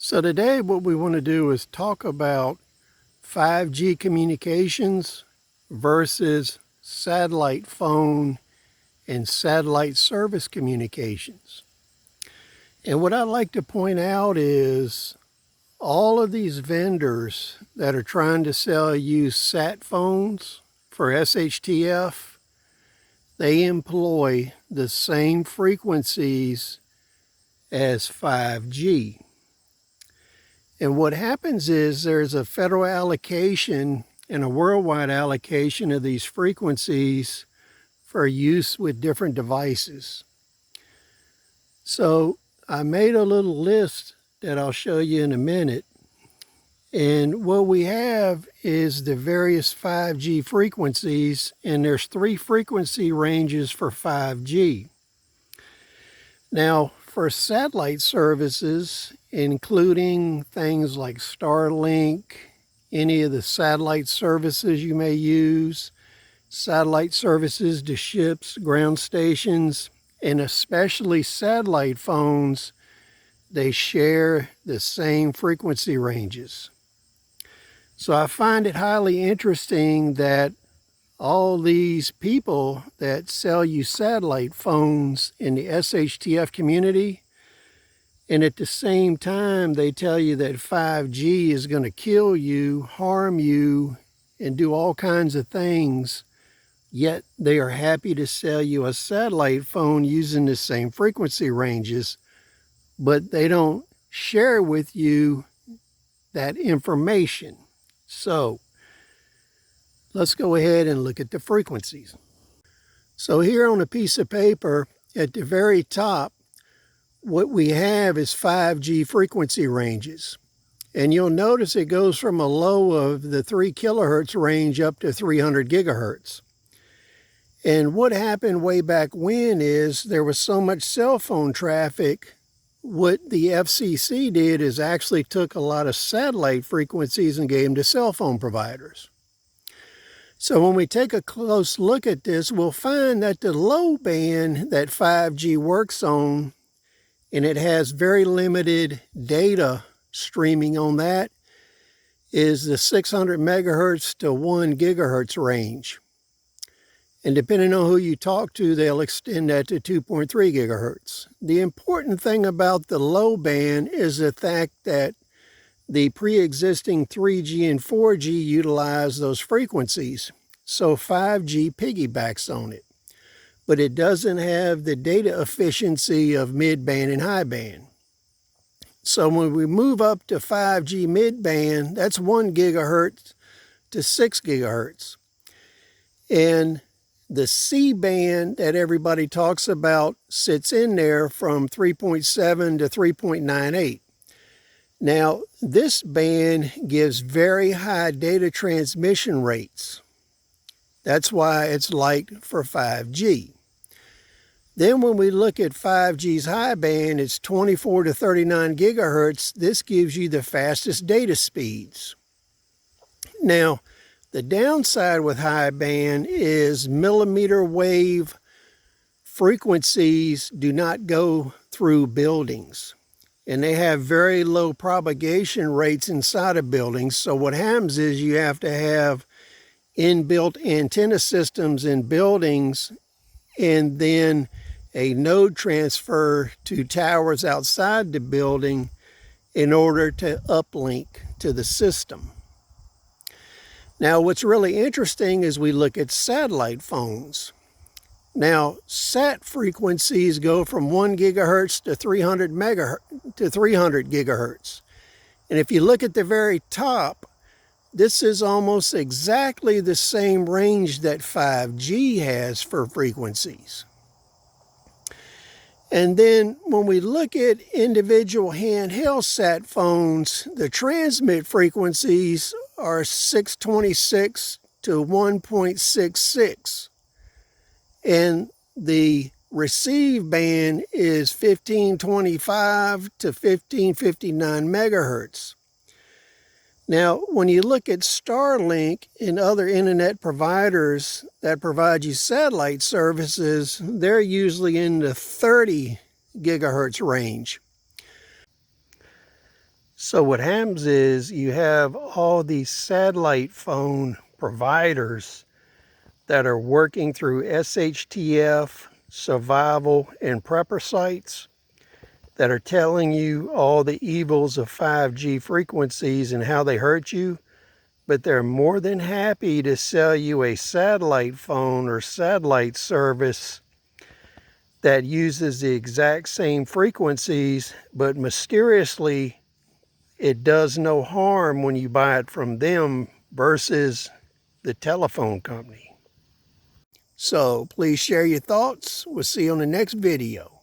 So today what we want to do is talk about 5G communications versus satellite phone and satellite service communications. And what I'd like to point out is all of these vendors that are trying to sell you sat phones for SHTF, they employ the same frequencies as 5G. And what happens is there's a federal allocation and a worldwide allocation of these frequencies for use with different devices. So I made a little list that I'll show you in a minute. And what we have is the various 5G frequencies, and there's 3 frequency ranges for 5G. Now, for satellite services, including things like Starlink, any of the satellite services you may use, satellite services to ships, ground stations, and especially satellite phones, they share the same frequency ranges. So I find it highly interesting that all these people that sell you satellite phones in the SHTF community, and at the same time they tell you that 5G is going to kill you, harm you, and do all kinds of things, yet they are happy to sell you a satellite phone using the same frequency ranges, but they don't share with you that information. So let's go ahead and look at the frequencies. So here on a piece of paper at the very top, what we have is 5G frequency ranges. And you'll notice it goes from a low of the 3 kilohertz range up to 300 gigahertz. And what happened way back when is there was so much cell phone traffic, what the FCC did is actually took a lot of satellite frequencies and gave them to cell phone providers. So when we take a close look at this, we'll find that the low band that 5G works on, and it has very limited data streaming on that, is the 600 megahertz to 1 gigahertz range. And depending on who you talk to, they'll extend that to 2.3 gigahertz. The important thing about the low band is the fact that the pre-existing 3G and 4G utilize those frequencies. So 5G piggybacks on it. But it doesn't have the data efficiency of mid-band and high band. So when we move up to 5G mid-band, that's 1 gigahertz to 6 gigahertz. And the C-band that everybody talks about sits in there from 3.7 to 3.98. Now, this band gives very high data transmission rates. That's why it's liked for 5G. Then when we look at 5G's high band, it's 24 to 39 gigahertz. This gives you the fastest data speeds. Now, the downside with high band is millimeter wave frequencies do not go through buildings. And they have very low propagation rates inside of buildings. So what happens is you have to have inbuilt antenna systems in buildings and then a node transfer to towers outside the building in order to uplink to the system. Now, what's really interesting is we look at satellite phones. Now, sat frequencies go from 1 gigahertz to 300 gigahertz. And if you look at the very top, this is almost exactly the same range that 5G has for frequencies. And then when we look at individual handheld sat phones, the transmit frequencies are 626 to 1.66. And the receive band is 1525 to 1559 megahertz. Now, when you look at Starlink and other internet providers that provide you satellite services, they're usually in the 30 gigahertz range. So what happens is you have all these satellite phone providers that are working through SHTF, survival, and prepper sites that are telling you all the evils of 5G frequencies and how they hurt you, but they're more than happy to sell you a satellite phone or satellite service that uses the exact same frequencies, but mysteriously it does no harm when you buy it from them versus the telephone company. So please share your thoughts. We'll see you on the next video.